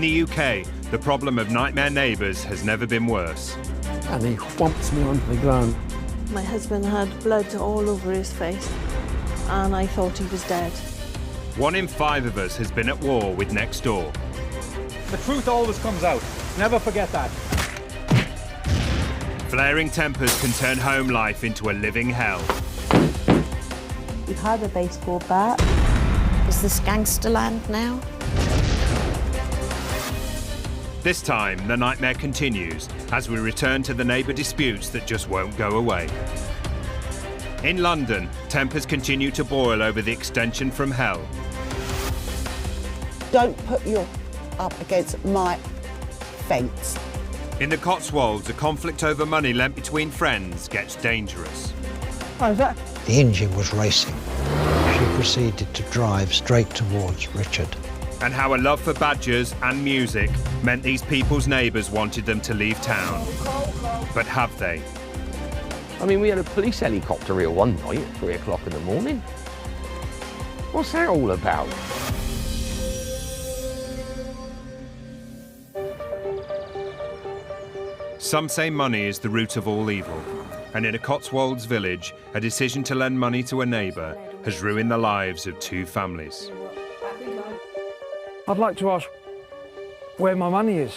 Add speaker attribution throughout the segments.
Speaker 1: In the UK, the problem of nightmare neighbours has never been worse.
Speaker 2: And he whomps me onto the ground.
Speaker 3: My husband had blood all over his face and I thought he was dead.
Speaker 1: 1 in 5 of us has been at war with Next Door.
Speaker 4: The truth always comes out. Never forget that.
Speaker 1: Flaring tempers can turn home life into a living hell.
Speaker 3: He had a baseball bat.
Speaker 5: Is this gangster land now?
Speaker 1: This time, the nightmare continues as we return to the neighbour disputes that just won't go away. In London, tempers continue to boil over the extension from hell.
Speaker 6: Don't put your up against my fence.
Speaker 1: In the Cotswolds, a conflict over money lent between friends gets dangerous.
Speaker 2: How's that?
Speaker 7: The engine was racing. She proceeded to drive straight towards Richard.
Speaker 1: And how a love for badgers and music meant these people's neighbours wanted them to leave town. But have they?
Speaker 8: I mean, we had a police helicopter here one night at 3 o'clock in the morning. What's that all about?
Speaker 1: Some say money is the root of all evil, and in a Cotswolds village, a decision to lend money to a neighbour has ruined the lives of 2 families.
Speaker 2: I'd like to ask where my money is.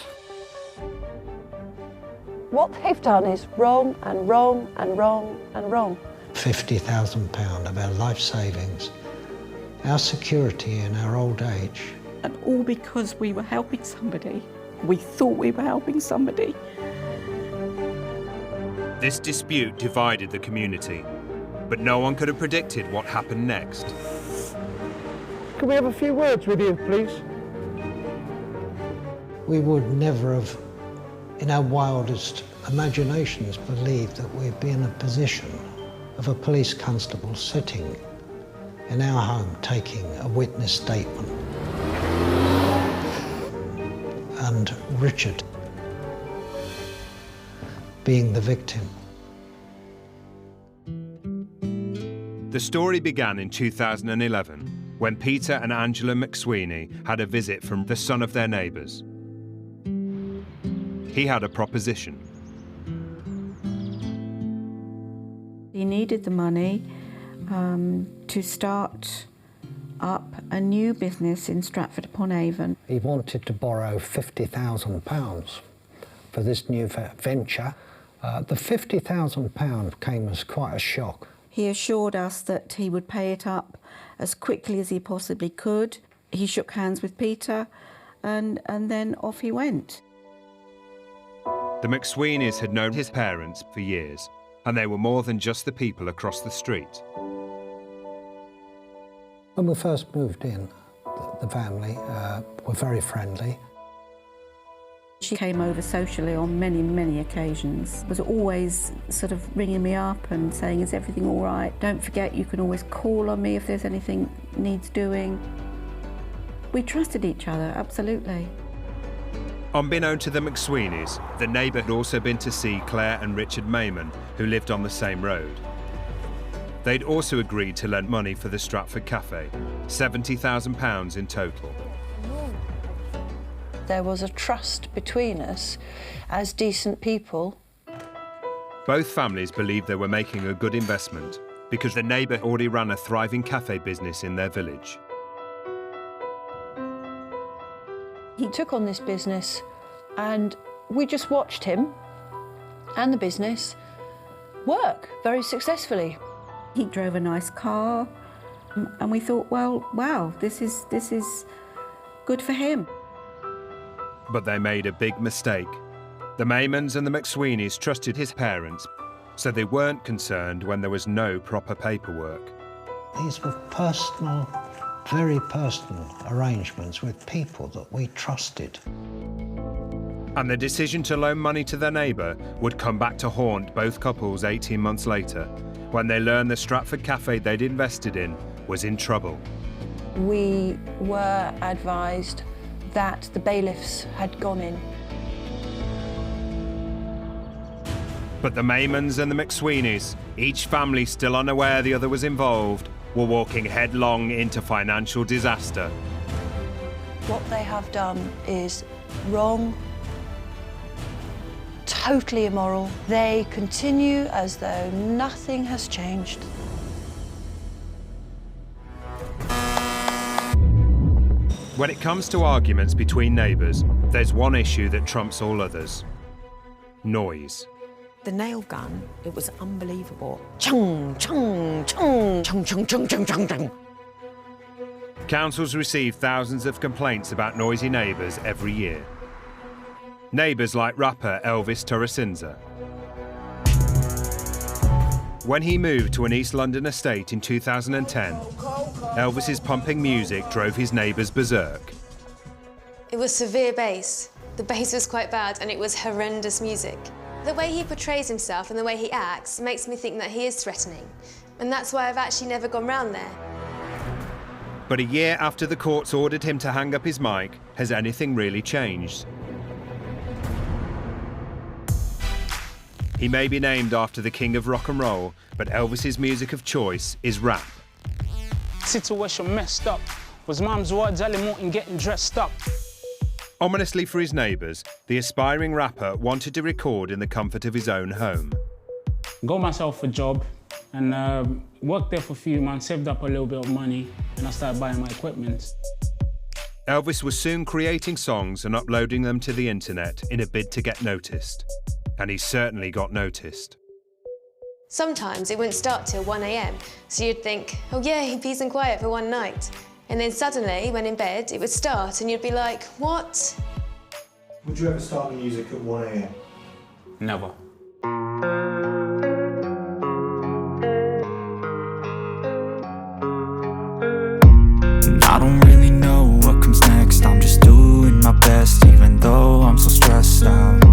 Speaker 3: What they've done is wrong and wrong and wrong and wrong.
Speaker 7: £50,000 of our life savings, our security in our old age.
Speaker 9: And all because we were helping somebody. We thought we were helping somebody.
Speaker 1: This dispute divided the community, but no one could have predicted what happened next.
Speaker 2: Can we have a few words with you, please?
Speaker 7: We would never have, in our wildest imaginations, believed that we'd be in a position of a police constable sitting in our home taking a witness statement. And Richard being the victim.
Speaker 1: The story began in 2011 when Peter and Angela McSweeney had a visit from the son of their neighbours. He had a proposition.
Speaker 9: He needed the money to start up a new business in Stratford-upon-Avon.
Speaker 7: He wanted to borrow £50,000 for this new venture. The £50,000 came as quite a shock.
Speaker 9: He assured us that he would pay it up as quickly as he possibly could. He shook hands with Peter and then off he went.
Speaker 1: The McSweeneys had known his parents for years, and they were more than just the people across the street.
Speaker 7: When we first moved in, the family were very friendly.
Speaker 9: She came over socially on many, many occasions, was always sort of ringing me up and saying, is everything all right? Don't forget, you can always call on me if there's anything needs doing. We trusted each other, absolutely.
Speaker 1: Unbeknown to the McSweeneys, the neighbour had also been to see Claire and Richard Mayman, who lived on the same road. They'd also agreed to lend money for the Stratford Cafe, £70,000 in total.
Speaker 3: There was a trust between us as decent people.
Speaker 1: Both families believed they were making a good investment because the neighbour already ran a thriving cafe business in their village.
Speaker 3: He took on this business and we just watched him and the business work very successfully.
Speaker 9: He drove a nice car and we thought, well, wow, this is good for him.
Speaker 1: But they made a big mistake. The Maymans and the McSweeneys trusted his parents, so they weren't concerned when there was no proper paperwork.
Speaker 7: These were personal, very personal arrangements with people that we trusted.
Speaker 1: And the decision to loan money to their neighbour would come back to haunt both couples 18 months later, when they learned the Stratford Cafe they'd invested in was in trouble.
Speaker 3: We were advised that the bailiffs had gone in.
Speaker 1: But the Maymans and the McSweeneys, each family still unaware the other was involved, were walking headlong into financial disaster.
Speaker 3: What they have done is wrong, totally immoral. They continue as though nothing has changed.
Speaker 1: When it comes to arguments between neighbours, there's one issue that trumps all others: noise.
Speaker 5: The nail gun, it was unbelievable. Chung, chung, chung, chung, chung, chung, chung, chung, chung.
Speaker 1: Councils receive thousands of complaints about noisy neighbours every year. Neighbours like rapper Elvis Torresinza. When he moved to an East London estate in 2010, Elvis's pumping music drove his neighbours berserk.
Speaker 10: It was severe bass. The bass was quite bad and it was horrendous music. The way he portrays himself and the way he acts makes me think that he is threatening. And that's why I've actually never gone round there.
Speaker 1: But a year after the courts ordered him to hang up his mic, has anything really changed? He may be named after the king of rock and roll, but Elvis's music of choice is rap.
Speaker 11: Situation messed up. Was mum's words early morning getting dressed up.
Speaker 1: Ominously for his neighbours, the aspiring rapper wanted to record in the comfort of his own home.
Speaker 11: Got myself a job and worked there for a few months, saved up a little bit of money, and I started buying my equipment.
Speaker 1: Elvis was soon creating songs and uploading them to the internet in a bid to get noticed. And he certainly got noticed.
Speaker 10: Sometimes it wouldn't start till 1 a.m, so you'd think, oh yay, peace and quiet for one night. And then suddenly, when in bed, it would start and you'd be like, what?
Speaker 12: Would you ever start the music at 1 a.m?
Speaker 11: Never.
Speaker 13: I don't really know what comes next. I'm just doing my best, even though I'm so stressed out.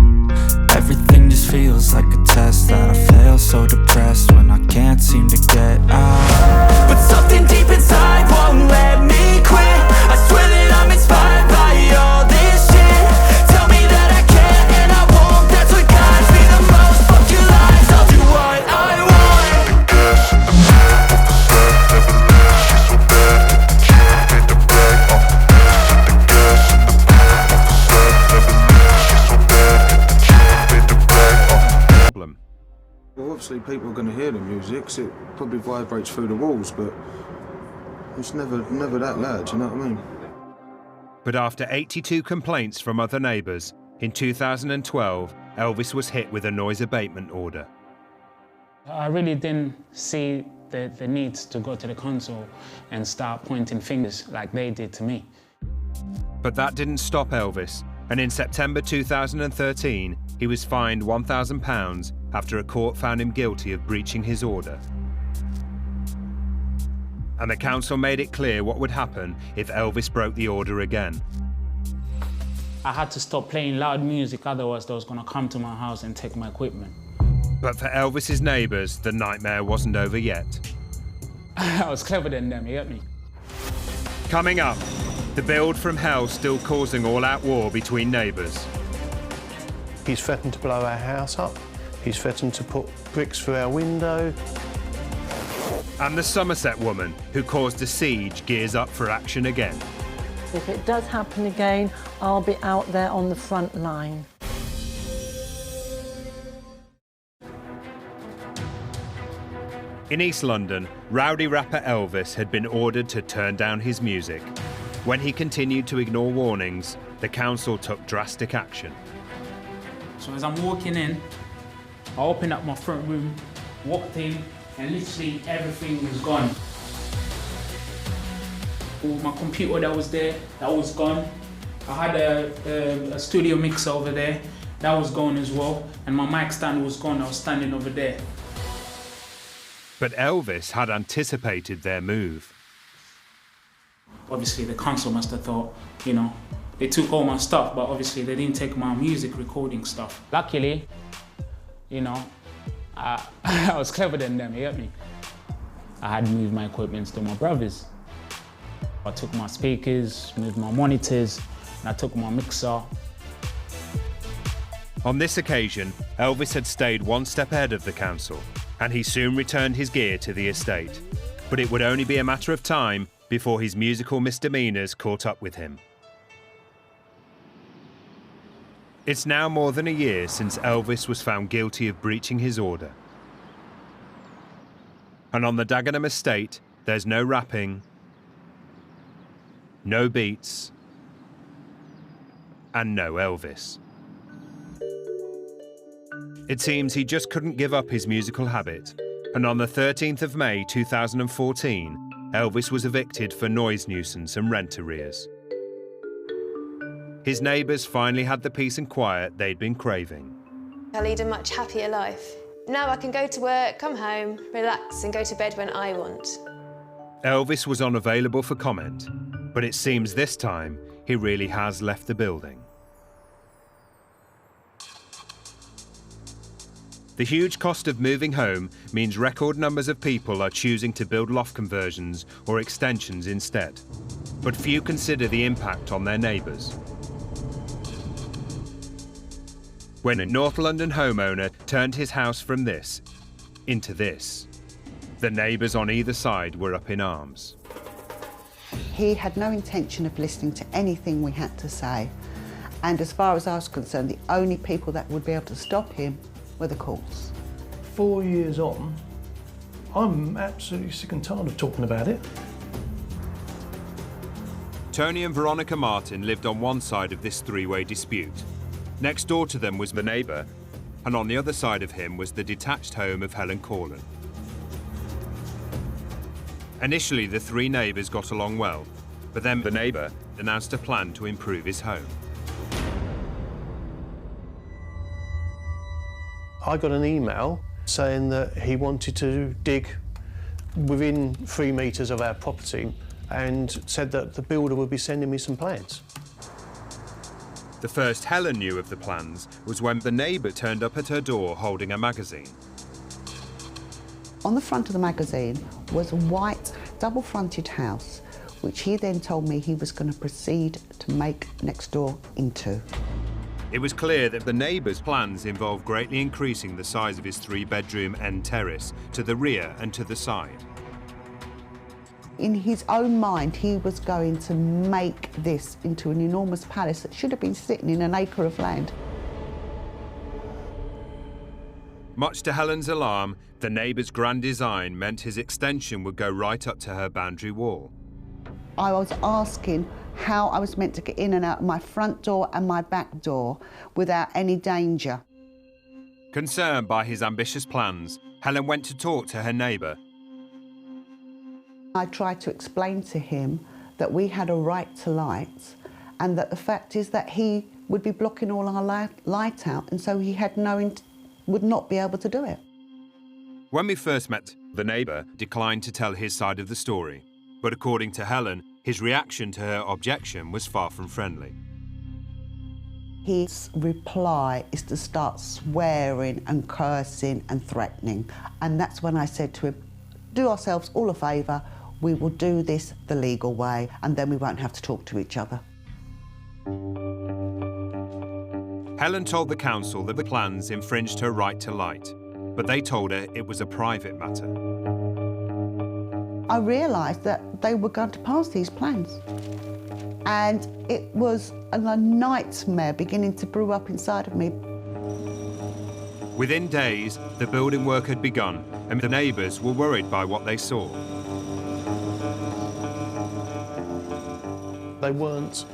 Speaker 13: Everything just feels like a test that I fail, so depressed when I can't seem to get out. But something deep inside won't let me quit. I swear that I'm inspired by all this shit. Tell me that I can and I won't. That's what guides me the most. Fuck your lies, I'll do what I want. The gas in the back of the set never left. She's so bad that the can't hit the brag. The gas in the back of the set never left. She's so bad that the can't hit the brag.
Speaker 12: Well, obviously people are going to hear the music, so it probably vibrates through the walls, but it's never that loud, you know what I mean?
Speaker 1: But after 82 complaints from other neighbours, in 2012, Elvis was hit with a noise abatement order.
Speaker 11: I really didn't see the need to go to the council and start pointing fingers like they did to me.
Speaker 1: But that didn't stop Elvis, and in September 2013, he was fined £1,000 after a court found him guilty of breaching his order. And the council made it clear what would happen if Elvis broke the order again.
Speaker 11: I had to stop playing loud music, otherwise they was going to come to my house and take my equipment.
Speaker 1: But for Elvis's neighbours, the nightmare wasn't over yet.
Speaker 11: I was clever than them, you get me?
Speaker 1: Coming up, the build from hell still causing all-out war between neighbours.
Speaker 14: He's threatened to blow our house up. He's threatened to put bricks through our window.
Speaker 1: And the Somerset woman who caused a siege gears up for action again.
Speaker 15: If it does happen again, I'll be out there on the front line.
Speaker 1: In East London, rowdy rapper Elvis had been ordered to turn down his music. When he continued to ignore warnings, the council took drastic action.
Speaker 11: So as I'm walking in, I opened up my front room, walked in, and literally everything was gone. All my computer that was there, that was gone. I had a studio mixer over there, that was gone as well. And my mic stand was gone, I was standing over there.
Speaker 1: But Elvis had anticipated their move.
Speaker 11: Obviously the council must have thought, you know, they took all my stuff, but obviously they didn't take my music recording stuff. Luckily, you know, I was clever than them, you get me? I had moved my equipment to my brother's. I took my speakers, moved my monitors, and I took my mixer.
Speaker 1: On this occasion, Elvis had stayed one step ahead of the council, and he soon returned his gear to the estate. But it would only be a matter of time before his musical misdemeanours caught up with him. It's now more than a year since Elvis was found guilty of breaching his order. And on the Dagenham estate, there's no rapping, no beats, and no Elvis. It seems he just couldn't give up his musical habit, and on the 13th of May 2014, Elvis was evicted for noise nuisance and rent arrears. His neighbours finally had the peace and quiet they'd been craving.
Speaker 10: I lead a much happier life. Now I can go to work, come home, relax and go to bed when I want.
Speaker 1: Elvis was unavailable for comment, but it seems this time he really has left the building. The huge cost of moving home means record numbers of people are choosing to build loft conversions or extensions instead, but few consider the impact on their neighbours. When a North London homeowner turned his house from this into this, the neighbours on either side were up in arms.
Speaker 6: He had no intention of listening to anything we had to say, and as far as I was concerned, the only people that would be able to stop him were the courts.
Speaker 14: 4 years on, I'm absolutely sick and tired of talking about it.
Speaker 1: Tony and Veronica Martin lived on one side of this three-way dispute. Next door to them was the neighbour, and on the other side of him was the detached home of Helen Corlin. Initially, the three neighbours got along well, but then the neighbour announced a plan to improve his home.
Speaker 14: I got an email saying that he wanted to dig within 3 metres of our property and said that the builder would be sending me some plans.
Speaker 1: The first Helen knew of the plans was when the neighbour turned up at her door holding a magazine.
Speaker 6: On the front of the magazine was a white double-fronted house, which he then told me he was going to proceed to make Next Door into.
Speaker 1: It was clear that the neighbour's plans involved greatly increasing the size of his three-bedroom end terrace to the rear and to the side.
Speaker 6: In his own mind, he was going to make this into an enormous palace that should have been sitting in an acre of land.
Speaker 1: Much to Helen's alarm, the neighbour's grand design meant his extension would go right up to her boundary wall.
Speaker 6: I was asking how I was meant to get in and out of my front door and my back door without any danger.
Speaker 1: Concerned by his ambitious plans, Helen went to talk to her neighbour.
Speaker 6: I tried to explain to him that we had a right to light and that the fact is that he would be blocking all our light out, and so he had would not be able to do it.
Speaker 1: When we first met, the neighbour declined to tell his side of the story, but according to Helen, his reaction to her objection was far from friendly.
Speaker 6: His reply is to start swearing and cursing and threatening, and that's when I said to him, do ourselves all a favour, we will do this the legal way and then we won't have to talk to each other.
Speaker 1: Helen told the council that the plans infringed her right to light, but they told her it was a private matter.
Speaker 6: I realised that they were going to pass these plans, and it was a nightmare beginning to brew up inside of me.
Speaker 1: Within days, the building work had begun, and the neighbours were worried by what they saw.
Speaker 14: They weren't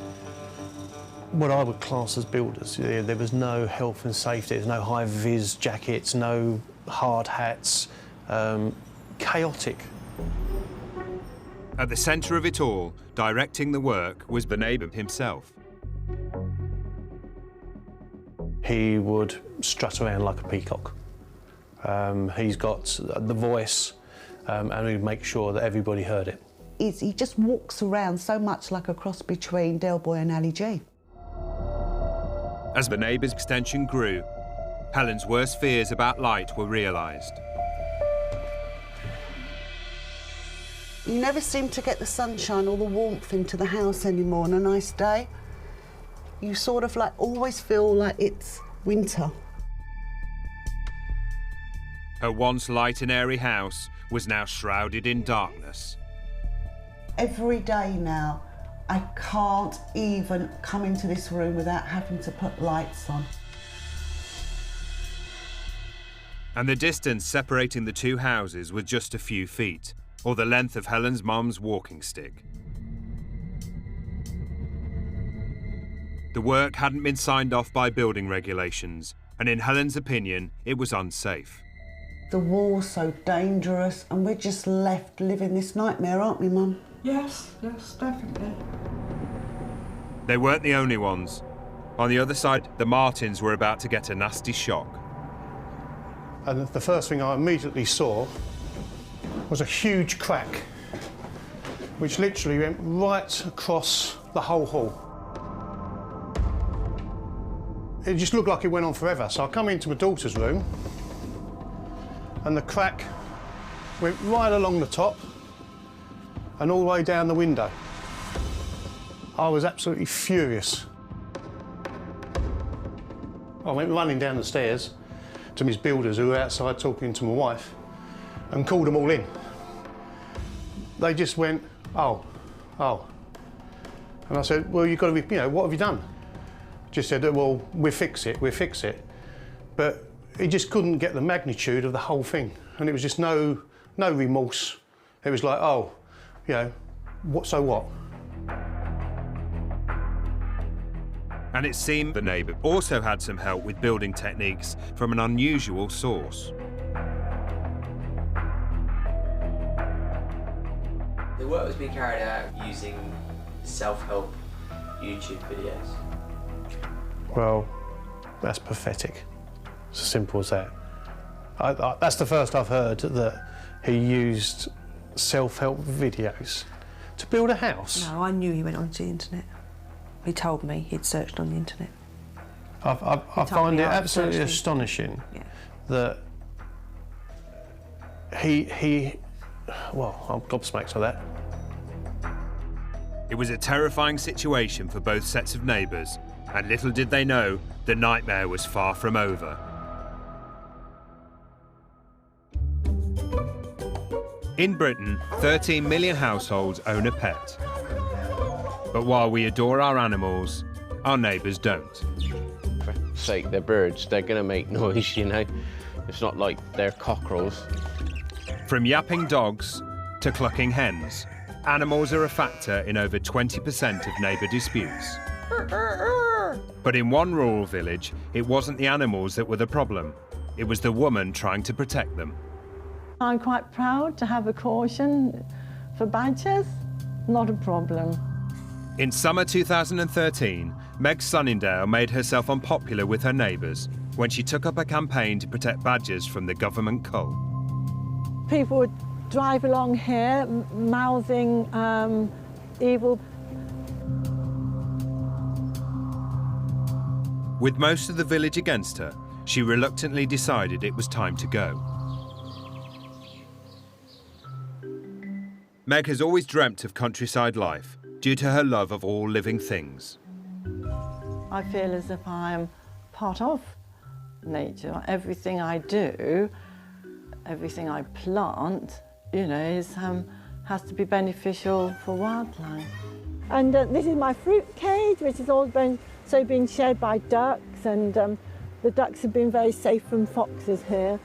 Speaker 14: what I would class as builders. There was no health and safety, there's no high-vis jackets, no hard hats, chaotic.
Speaker 1: At the centre of it all, directing the work, was the neighbour himself.
Speaker 14: He would strut around like a peacock. He's got the voice, and he'd make sure that everybody heard it.
Speaker 6: He just walks around so much like a cross between Del Boy and Ali G.
Speaker 1: As the neighbour's extension grew, Helen's worst fears about light were realised.
Speaker 6: You never seem to get the sunshine or the warmth into the house anymore on a nice day. You sort of always feel like it's winter.
Speaker 1: Her once light and airy house was now shrouded in darkness.
Speaker 6: Every day now, I can't even come into this room without having to put lights on.
Speaker 1: And the distance separating the two houses was just a few feet, or the length of Helen's mum's walking stick. The work hadn't been signed off by building regulations, and in Helen's opinion, it was unsafe.
Speaker 6: The wall's so dangerous, and we're just left living this nightmare, aren't we, Mum?
Speaker 15: Yes, definitely.
Speaker 1: They weren't the only ones. On the other side, the Martins were about to get a nasty shock.
Speaker 14: And the first thing I immediately saw was a huge crack, which literally went right across the whole hall. It just looked like it went on forever. So I come into my daughter's room and the crack went right along the top and all the way down the window. I was absolutely furious. I went running down the stairs to Miss Builders, who were outside talking to my wife, and called them all in. They just went, oh. And I said, well, you've got to be, what have you done? Just said, well, we'll fix it. But he just couldn't get the magnitude of the whole thing. And it was just no remorse. It was like, so what?
Speaker 1: And it seemed the neighbour also had some help with building techniques from an unusual source.
Speaker 16: The work was being carried out using self-help YouTube videos.
Speaker 14: Well, that's pathetic. It's as simple as that. That's the first I've heard that he used self-help videos to build a house.
Speaker 17: No, I knew he went onto the internet. He told me he'd searched on the internet.
Speaker 14: I find it absolutely astonishing that well, I'm gobsmacked by that.
Speaker 1: It was a terrifying situation for both sets of neighbours, and little did they know the nightmare was far from over. In Britain, 13 million households own a pet. But while we adore our animals, our neighbours don't.
Speaker 8: For fuck's sake, they're birds. They're going to make noise, It's not like they're cockerels.
Speaker 1: From yapping dogs to clucking hens, animals are a factor in over 20% of neighbour disputes. But in one rural village, it wasn't the animals that were the problem. It was the woman trying to protect them.
Speaker 15: I'm quite proud to have a caution for badgers. Not a problem.
Speaker 1: In summer 2013, Meg Sunningdale made herself unpopular with her neighbours when she took up a campaign to protect badgers from the government cull.
Speaker 15: People would drive along here, mouthing evil.
Speaker 1: With most of the village against her, she reluctantly decided it was time to go. Meg has always dreamt of countryside life due to her love of all living things.
Speaker 15: I feel as if I'm part of nature. Everything I do, everything I plant, has to be beneficial for wildlife. And this is my fruit cage, which has all been shared by ducks, and the ducks have been very safe from foxes here.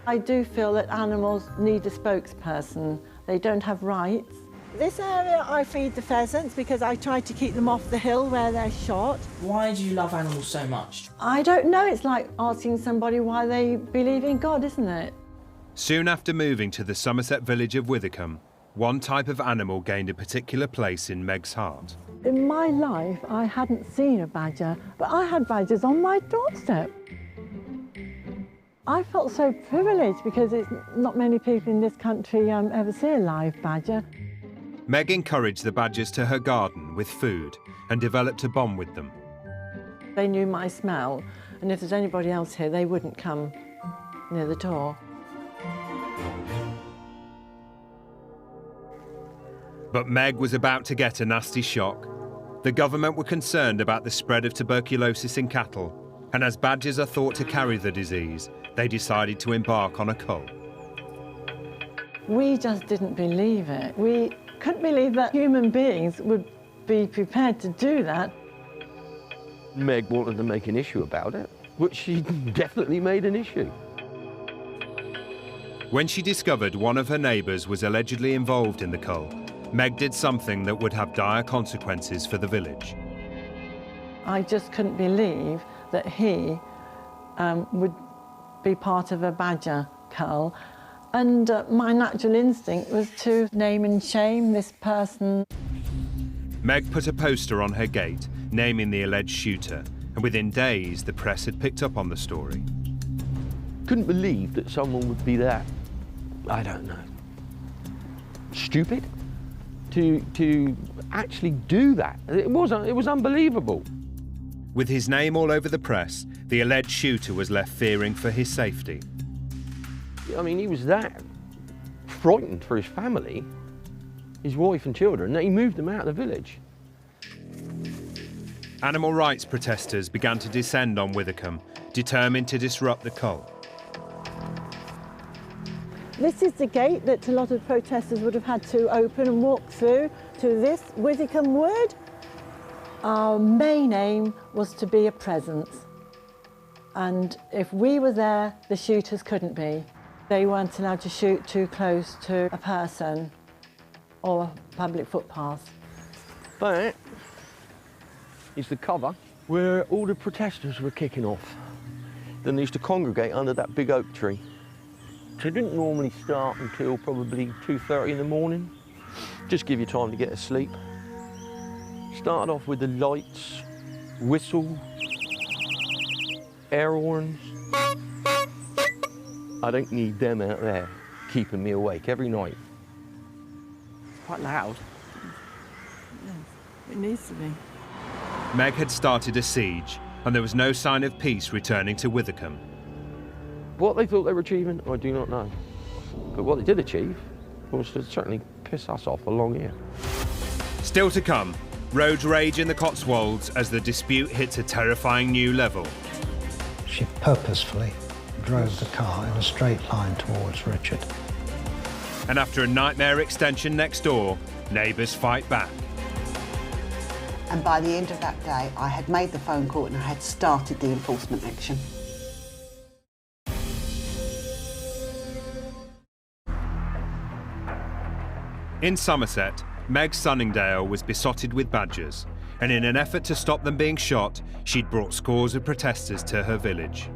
Speaker 15: I do feel that animals need a spokesperson. They don't have rights. This area I feed the pheasants because I try to keep them off the hill where they're shot.
Speaker 16: Why do you love animals so much?
Speaker 15: I don't know. It's like asking somebody why they believe in God, isn't it?
Speaker 1: Soon after moving to the Somerset village of Withycombe, one type of animal gained a particular place in Meg's heart.
Speaker 15: In my life, I hadn't seen a badger, but I had badgers on my doorstep. I felt so privileged because it's not many people in this country ever see a live badger.
Speaker 1: Meg encouraged the badgers to her garden with food and developed a bond with them.
Speaker 15: They knew my smell, and if there's anybody else here, they wouldn't come near the door.
Speaker 1: But Meg was about to get a nasty shock. The government were concerned about the spread of tuberculosis in cattle, and as badgers are thought to carry the disease, they decided to embark on a cull.
Speaker 15: We just didn't believe it. We couldn't believe that human beings would be prepared to do that.
Speaker 8: Meg wanted to make an issue about it, which she definitely made an issue.
Speaker 1: When she discovered one of her neighbours was allegedly involved in the cull, Meg did something that would have dire consequences for the village.
Speaker 15: I just couldn't believe that he would be part of a badger cull. And my natural instinct was to name and shame this person.
Speaker 1: Meg put a poster on her gate naming the alleged shooter, and within days the press had picked up on the story.
Speaker 8: Couldn't believe that someone would be that, I don't know, stupid to actually do that. It was unbelievable.
Speaker 1: With his name all over the press, the alleged shooter was left fearing for his safety.
Speaker 8: I mean, he was that frightened for his family, his wife and children, that he moved them out of the village.
Speaker 1: Animal rights protesters began to descend on Withycombe, determined to disrupt the cull.
Speaker 15: This is the gate that a lot of protesters would have had to open and walk through to this Withycombe Wood. Our main aim was to be a presence. And if we were there, the shooters couldn't be. They weren't allowed to shoot too close to a person or a public footpath.
Speaker 8: But it's the cover where all the protesters were kicking off. Then they used to congregate under that big oak tree. So it didn't normally start until probably 2:30 in the morning. Just give you time to get to sleep. Started off with the lights, whistle, air horns. I don't need them out there keeping me awake every night.
Speaker 15: Quite loud. Yes, it needs to be.
Speaker 1: Meg had started a siege, and there was no sign of peace returning to Withycombe.
Speaker 8: What they thought they were achieving, I do not know. But what they did achieve was to certainly piss us off along here.
Speaker 1: Still to come, road rage in the Cotswolds as the dispute hits a terrifying new level.
Speaker 7: She purposefully drove the car in a straight line towards Richard.
Speaker 1: And after a nightmare extension next door, neighbours fight back.
Speaker 6: And by the end of that day, I had made the phone call and I had started the enforcement action.
Speaker 1: In Somerset, Meg Sunningdale was besotted with badgers, and in an effort to stop them being shot, she'd brought scores of protesters to her village.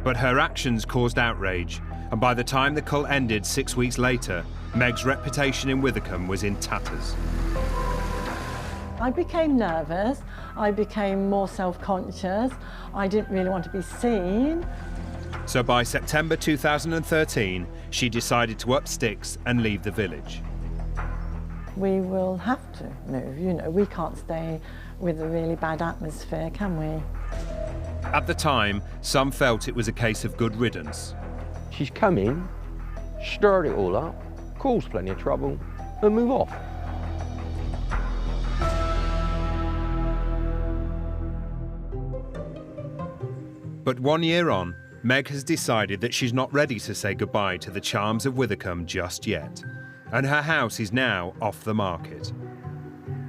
Speaker 1: But her actions caused outrage, and by the time the cull ended 6 weeks later, Meg's reputation in Withycombe was in tatters.
Speaker 15: I became nervous, I became more self-conscious, I didn't really want to be seen.
Speaker 1: So by September 2013, she decided to up sticks and leave the village.
Speaker 15: We will have to move, you know, we can't stay with a really bad atmosphere, can we?
Speaker 1: At the time, some felt it was a case of good riddance.
Speaker 8: She's come in, stirred it all up, caused plenty of trouble, and move off.
Speaker 1: But 1 year on, Meg has decided that she's not ready to say goodbye to the charms of Withycombe just yet, and her house is now off the market.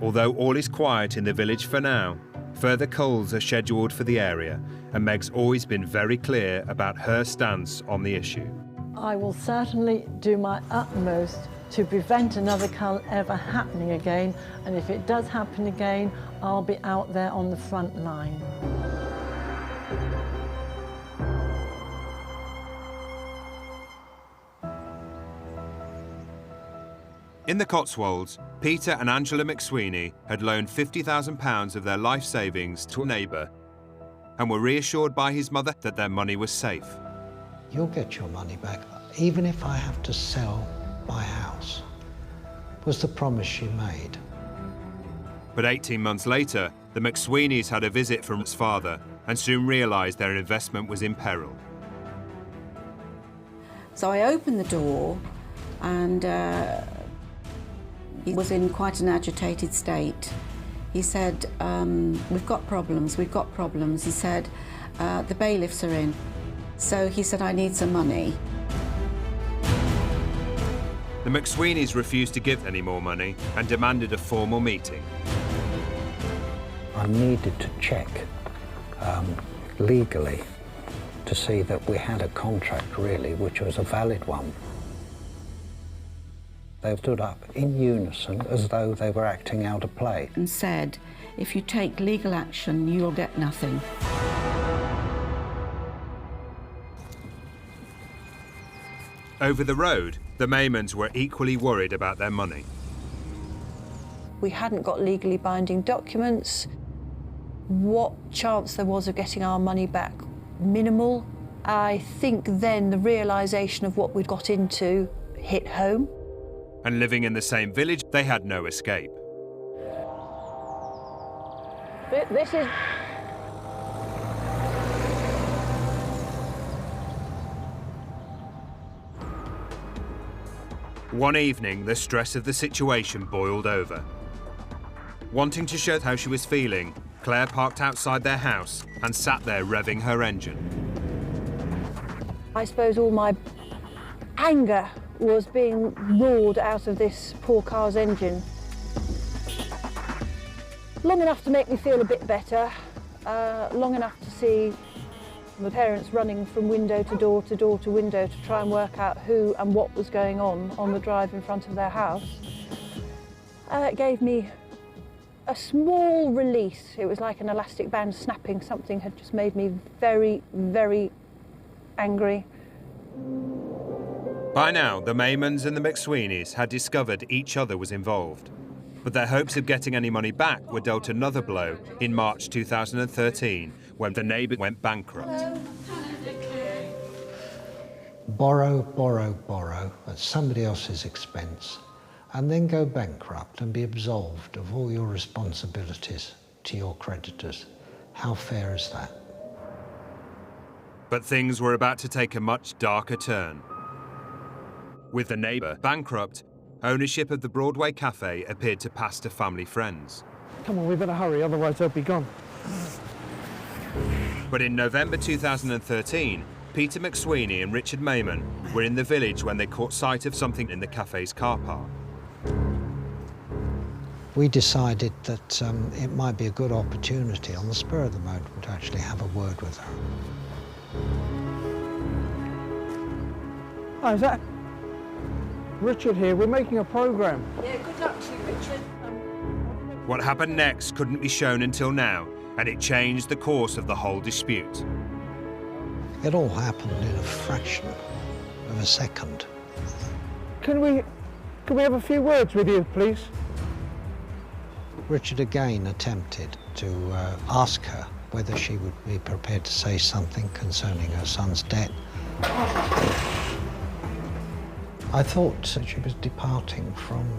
Speaker 1: Although all is quiet in the village for now, further culls are scheduled for the area, and Meg's always been very clear about her stance on the issue.
Speaker 15: I will certainly do my utmost to prevent another cull ever happening again, and if it does happen again, I'll be out there on the front line.
Speaker 1: In the Cotswolds, Peter and Angela McSweeney had loaned £50,000 of their life savings to a neighbour and were reassured by his mother that their money was safe.
Speaker 7: You'll get your money back, even if I have to sell my house, was the promise she made.
Speaker 1: But 18 months later, the McSweeneys had a visit from his father and soon realised their investment was in peril.
Speaker 9: So I opened the door and he was in quite an agitated state. He said, we've got problems. He said, the bailiffs are in. So he said, I need some money.
Speaker 1: The McSweeneys refused to give any more money and demanded a formal meeting.
Speaker 7: I needed to check legally to see that we had a contract really, which was a valid one. They stood up in unison as though they were acting out a play.
Speaker 9: And said, if you take legal action, you'll get nothing.
Speaker 1: Over the road, the Maymans were equally worried about their money.
Speaker 3: We hadn't got legally binding documents. What chance there was of getting our money back? Minimal. I think then the realisation of what we'd got into hit home.
Speaker 1: And living in the same village, they had no escape.
Speaker 3: This is...
Speaker 1: One evening, the stress of the situation boiled over. Wanting to show how she was feeling, Claire parked outside their house and sat there revving her engine.
Speaker 3: I suppose all my anger was being roared out of this poor car's engine. Long enough to make me feel a bit better, long enough to see my parents running from window to door to door to window to try and work out who and what was going on the drive in front of their house. It gave me a small release. It was like an elastic band snapping. Something had just made me very, very angry.
Speaker 1: By now, the Maymans and the McSweeneys had discovered each other was involved. But their hopes of getting any money back were dealt another blow in March 2013, when the neighbour went bankrupt.
Speaker 7: Borrow, borrow, borrow at somebody else's expense, and then go bankrupt and be absolved of all your responsibilities to your creditors. How fair is that?
Speaker 1: But things were about to take a much darker turn. With the neighbour bankrupt, ownership of the Broadway cafe appeared to pass to family friends.
Speaker 2: Come on, we better hurry, otherwise they'll be gone.
Speaker 1: But in November 2013, Peter McSweeney and Richard Mayman were in the village when they caught sight of something in the cafe's car park.
Speaker 7: We decided that it might be a good opportunity on the spur of the moment to actually have a word with her.
Speaker 2: Hi, is that Richard here? We're making a programme.
Speaker 5: Yeah, good luck to you, Richard.
Speaker 1: What happened next couldn't be shown until now, and it changed the course of the whole dispute.
Speaker 7: It all happened in a fraction of a second.
Speaker 2: Can we have a few words with you, please?
Speaker 7: Richard again attempted to ask her whether she would be prepared to say something concerning her son's debt. I thought that she was departing from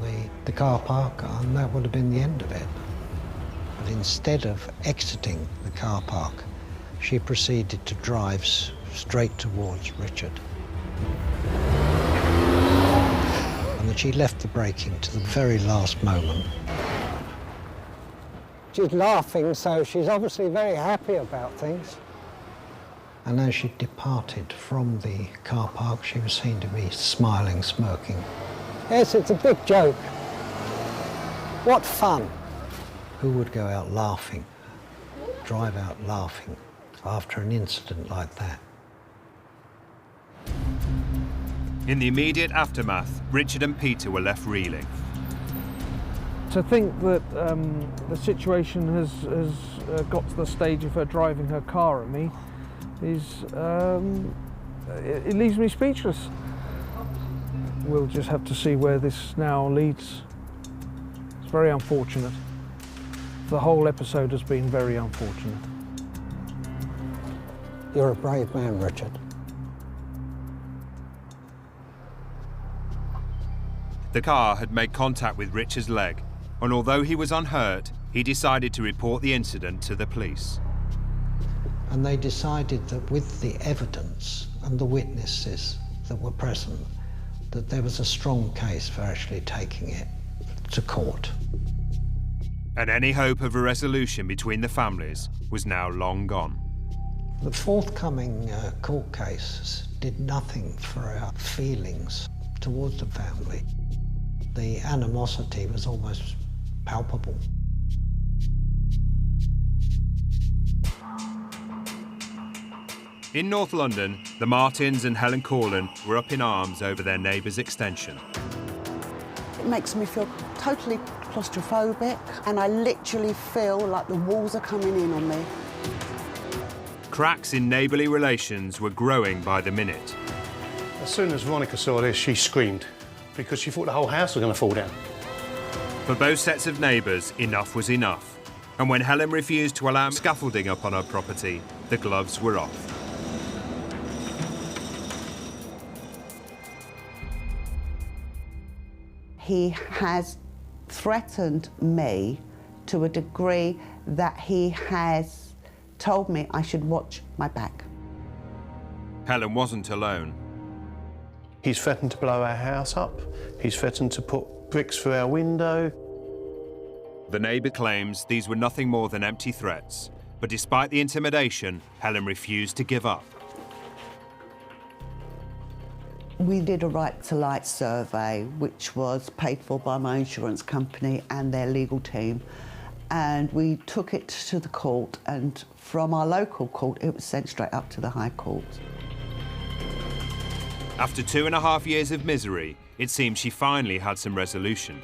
Speaker 7: the car park, and that would have been the end of it. But instead of exiting the car park, she proceeded to drive straight towards Richard. And that she left the braking to the very last moment. She's laughing, so she's obviously very happy about things. And as she departed from the car park, she was seen to be smiling, smirking. Yes, it's a big joke. What fun. Who would go out laughing, drive out laughing after an incident like that?
Speaker 1: In the immediate aftermath, Richard and Peter were left reeling.
Speaker 2: To think that the situation has got to the stage of her driving her car at me is, it leaves me speechless. We'll just have to see where this now leads. It's very unfortunate. The whole episode has been very unfortunate.
Speaker 7: You're a brave man, Richard.
Speaker 1: The car had made contact with Richard's leg, and although he was unhurt, he decided to report the incident to the police.
Speaker 7: And they decided that with the evidence and the witnesses that were present, that there was a strong case for actually taking it to court.
Speaker 1: And any hope of a resolution between the families was now long gone.
Speaker 7: The forthcoming court case did nothing for our feelings towards the family. The animosity was almost palpable.
Speaker 1: In North London, the Martins and Helen Corlin were up in arms over their neighbour's extension.
Speaker 6: It makes me feel totally claustrophobic, and I literally feel like the walls are coming in on me.
Speaker 1: Cracks in neighbourly relations were growing by the minute.
Speaker 14: As soon as Veronica saw this, she screamed because she thought the whole house was going to fall down.
Speaker 1: For both sets of neighbours, enough was enough. And when Helen refused to allow scaffolding up on her property, the gloves were off.
Speaker 6: He has threatened me to a degree that he has told me I should watch my back.
Speaker 1: Helen wasn't alone.
Speaker 14: He's threatened to blow our house up. He's threatened to put bricks through our window.
Speaker 1: The neighbour claims these were nothing more than empty threats, but despite the intimidation, Helen refused to give up.
Speaker 6: We did a right to light survey, which was paid for by my insurance company and their legal team. And we took it to the court, and from our local court, it was sent straight up to the High Court.
Speaker 1: After 2.5 years of misery, it seems she finally had some resolution.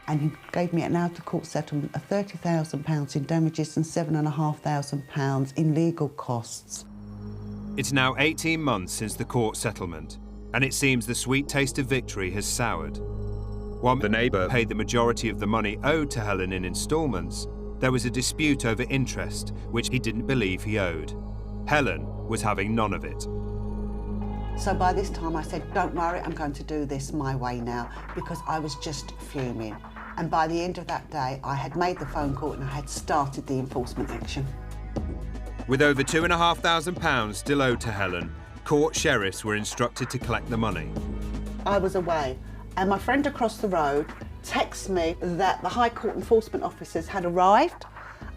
Speaker 6: And he gave me an out-of-court settlement of £30,000 in damages and £7,500 in legal costs.
Speaker 1: It's now 18 months since the court settlement, and it seems the sweet taste of victory has soured. While the neighbour paid the majority of the money owed to Helen in instalments, there was a dispute over interest, which he didn't believe he owed. Helen was having none of it.
Speaker 6: So by this time I said, don't worry, I'm going to do this my way now, because I was just fuming. And by the end of that day, I had made the phone call and I had started the enforcement action.
Speaker 1: With over £2,500 still owed to Helen, court sheriffs were instructed to collect the money.
Speaker 6: I was away, and my friend across the road texted me that the High Court enforcement officers had arrived,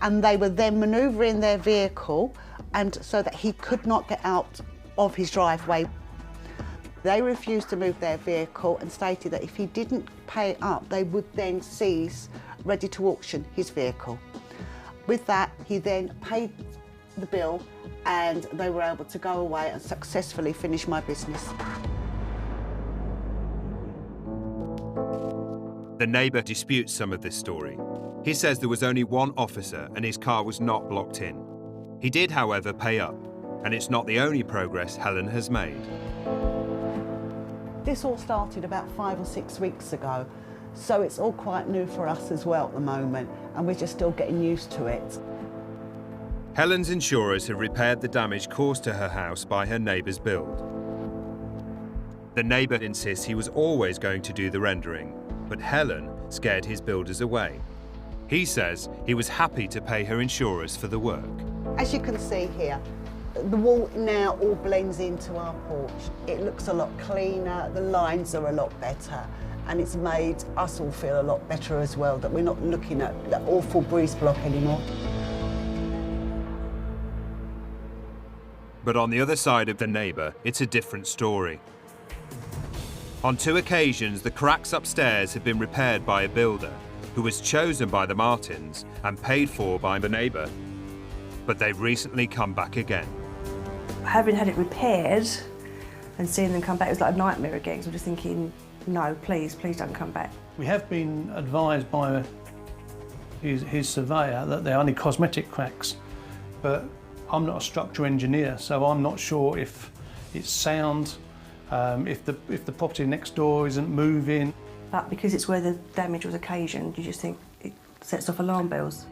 Speaker 6: and they were then manoeuvring their vehicle, and so that he could not get out of his driveway. They refused to move their vehicle and stated that if he didn't pay up, they would then seize, ready to auction, his vehicle. With that, he then paid the bill, and they were able to go away and successfully finish my business.
Speaker 1: The neighbour disputes some of this story. He says there was only one officer and his car was not blocked in. He did, however, pay up, and it's not the only progress Helen has made.
Speaker 6: This all started about 5 or 6 weeks ago, so it's all quite new for us as well at the moment, and we're just still getting used to it.
Speaker 1: Helen's insurers have repaired the damage caused to her house by her neighbour's build. The neighbour insists he was always going to do the rendering, but Helen scared his builders away. He says he was happy to pay her insurers for the work.
Speaker 6: As you can see here, the wall now all blends into our porch. It looks a lot cleaner, the lines are a lot better, and it's made us all feel a lot better as well, that we're not looking at that awful breeze block anymore.
Speaker 1: But on the other side of the neighbour, it's a different story. On 2 occasions, the cracks upstairs have been repaired by a builder who was chosen by the Martins and paid for by the neighbour. But they've recently come back again.
Speaker 17: Having had it repaired and seeing them come back, it was like a nightmare again. So I'm just thinking, no, please don't come back.
Speaker 14: We have been advised by his surveyor that they're only cosmetic cracks, but I'm not a structural engineer, so I'm not sure if it's sound, if the property next door isn't moving.
Speaker 17: But because it's where the damage was occasioned, you just think it sets off alarm bells.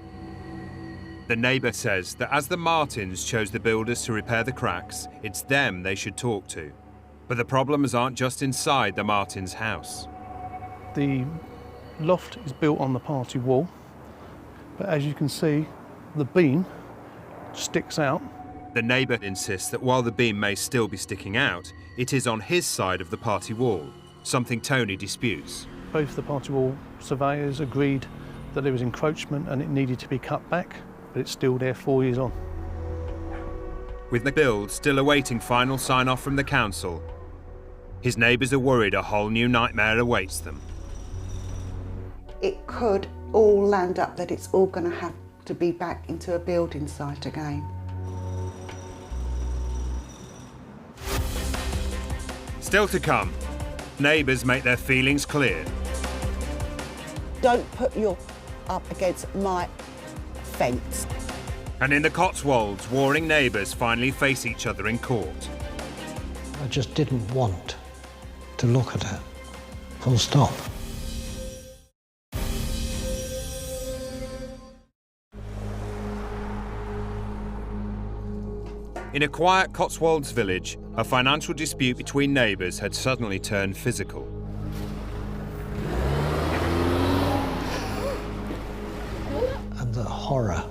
Speaker 1: The neighbour says that as the Martins chose the builders to repair the cracks, it's them they should talk to. But the problems aren't just inside the Martins' house.
Speaker 14: The loft is built on the party wall, but as you can see, the beam sticks out.
Speaker 1: The neighbour insists that while the beam may still be sticking out, it is on his side of the party wall, something Tony disputes.
Speaker 14: Both the party wall surveyors agreed that there was encroachment and it needed to be cut back, but it's still there 4 years on.
Speaker 1: With the build still awaiting final sign-off from the council, His neighbours are worried a whole new nightmare awaits them.
Speaker 6: It could all land up that it's all going to have to be back into a building site again.
Speaker 1: Still to come, neighbours make their feelings clear.
Speaker 6: Don't put your up against my fence.
Speaker 1: And in the Cotswolds, warring neighbours finally face each other in court.
Speaker 7: I just didn't want to look at it. Full stop.
Speaker 1: In a quiet Cotswolds village, a financial dispute between neighbours had suddenly turned physical.
Speaker 7: And the horror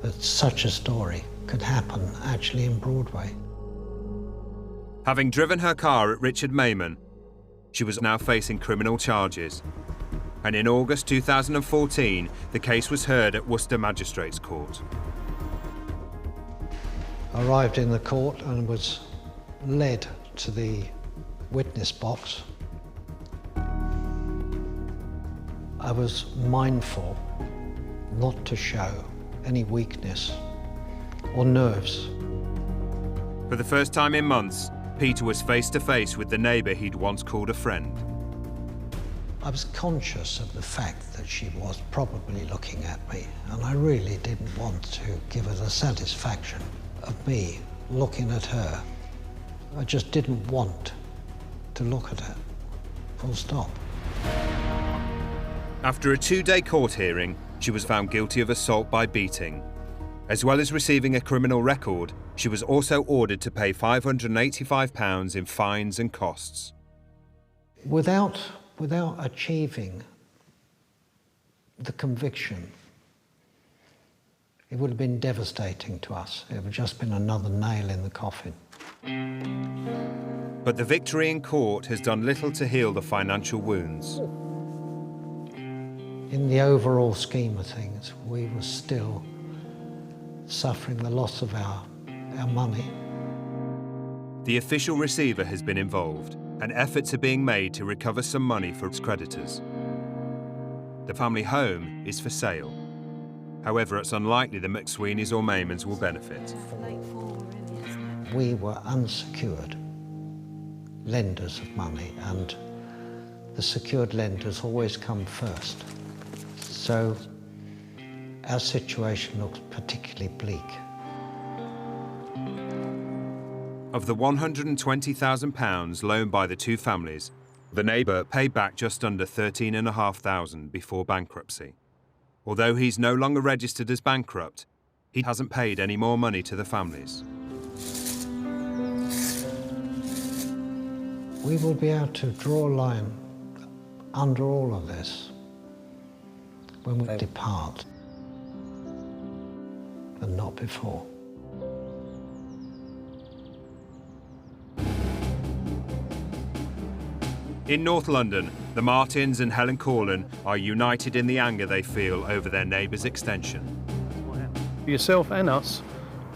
Speaker 7: that such a story could happen actually in Broadway.
Speaker 1: Having driven her car at Richard Mayman, she was now facing criminal charges. And in August 2014, the case was heard at Worcester Magistrates Court.
Speaker 7: I arrived in the court and was led to the witness box. I was mindful not to show any weakness or nerves.
Speaker 1: For the first time in months, Peter was face to face with the neighbour he'd once called a friend.
Speaker 7: I was conscious of the fact that she was probably looking at me, and I really didn't want to give her the satisfaction of me looking at her. I just didn't want to look at her. Full stop.
Speaker 1: After a 2-day court hearing, she was found guilty of assault by beating. As well as receiving a criminal record, she was also ordered to pay £585 in fines and costs.
Speaker 7: Without achieving the conviction, it would have been devastating to us. It would have just been another nail in the coffin.
Speaker 1: But the victory in court has done little to heal the financial wounds.
Speaker 7: In the overall scheme of things, we were still suffering the loss of our money.
Speaker 1: The official receiver has been involved, and efforts are being made to recover some money for its creditors. The family home is for sale. However, it's unlikely the McSweeneys or Maymans will benefit.
Speaker 7: We were unsecured lenders of money, and the secured lenders always come first. So our situation looks particularly bleak.
Speaker 1: Of the £120,000 loaned by the two families, the neighbour paid back just under £13,500 before bankruptcy. Although he's no longer registered as bankrupt, he hasn't paid any more money to the families.
Speaker 7: We will be able to draw a line under all of this when we depart, but not before.
Speaker 1: In North London, the Martins and Helen Corlin are united in the anger they feel over their neighbour's extension.
Speaker 14: Yourself and us,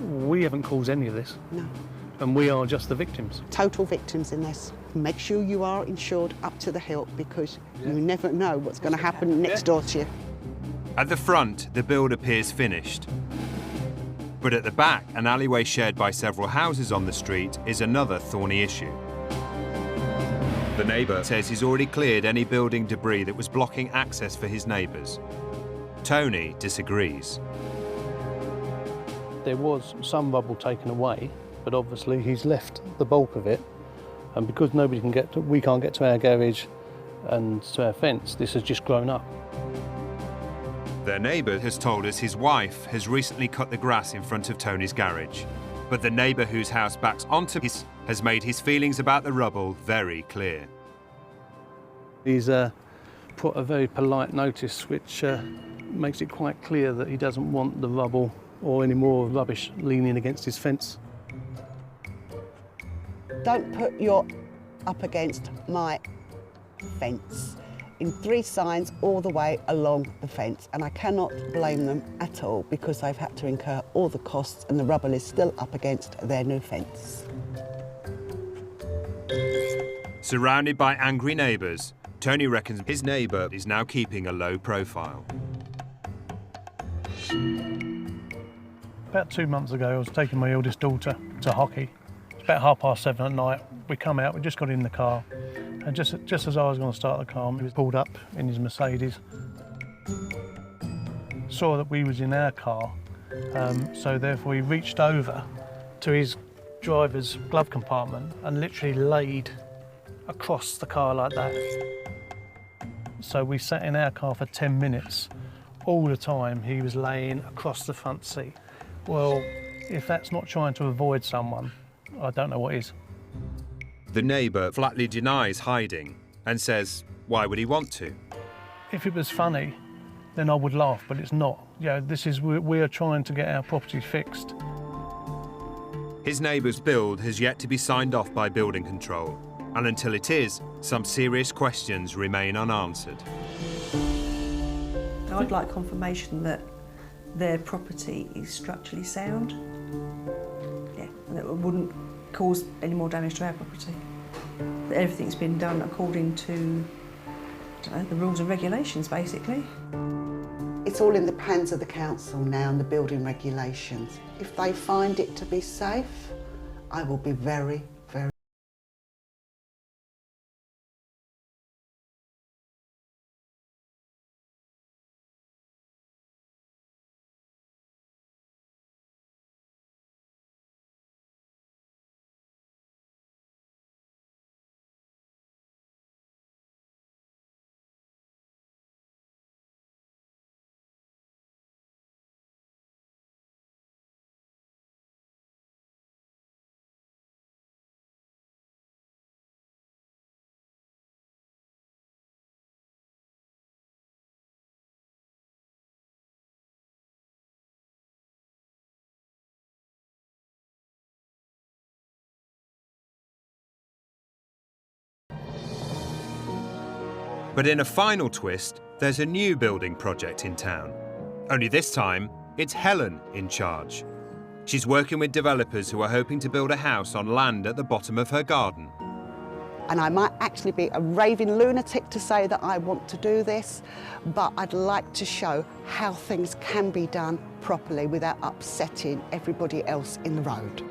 Speaker 14: we haven't caused any of this.
Speaker 6: No.
Speaker 14: And we are just the victims.
Speaker 6: Total victims in this. Make sure you are insured up to the hilt, because you never know what's going to happen next door to you.
Speaker 1: At the front, the build appears finished. But at the back, an alleyway shared by several houses on the street is another thorny issue. The neighbour says he's already cleared any building debris that was blocking access for his neighbours. Tony disagrees.
Speaker 14: There was some rubble taken away, but obviously he's left the bulk of it. And because we can't get to our garage and to our fence, this has just grown up.
Speaker 1: Their neighbour has told us his wife has recently cut the grass in front of Tony's garage. But the neighbour whose house backs onto his has made his feelings about the rubble very clear.
Speaker 14: He's put a very polite notice which makes it quite clear that he doesn't want the rubble or any more rubbish leaning against his fence.
Speaker 6: Don't put your up against my fence. In 3 signs all the way along the fence, and I cannot blame them at all because they've had to incur all the costs and the rubble is still up against their new fence.
Speaker 1: Surrounded by angry neighbours, Tony reckons his neighbour is now keeping a low profile.
Speaker 14: About 2 months ago, I was taking my eldest daughter to hockey. It's about 7:30 at night. We come out, we just got in the car, and just as I was going to start the car, he was pulled up in his Mercedes. Saw that we was in our car, so therefore he reached over to his driver's glove compartment and literally laid across the car like that. So we sat in our car for 10 minutes. All the time he was laying across the front seat. Well, if that's not trying to avoid someone, I don't know what is.
Speaker 1: The neighbour flatly denies hiding and says, why would he want to?
Speaker 14: If it was funny, then I would laugh, but it's not. We are trying to get our property fixed.
Speaker 1: His neighbour's build has yet to be signed off by building control, and until it is, some serious questions remain unanswered.
Speaker 17: I'd like confirmation that their property is structurally sound. Yeah, and that it wouldn't cause any more damage to our property. That everything's been done according to, I don't know, the rules and regulations, basically.
Speaker 6: It's all in the hands of the council now and the building regulations. If they find it to be safe, I will be very, very...
Speaker 1: But in a final twist, there's a new building project in town. Only this time, it's Helen in charge. She's working with developers who are hoping to build a house on land at the bottom of her garden.
Speaker 6: And I might actually be a raving lunatic to say that I want to do this, but I'd like to show how things can be done properly without upsetting everybody else in the road.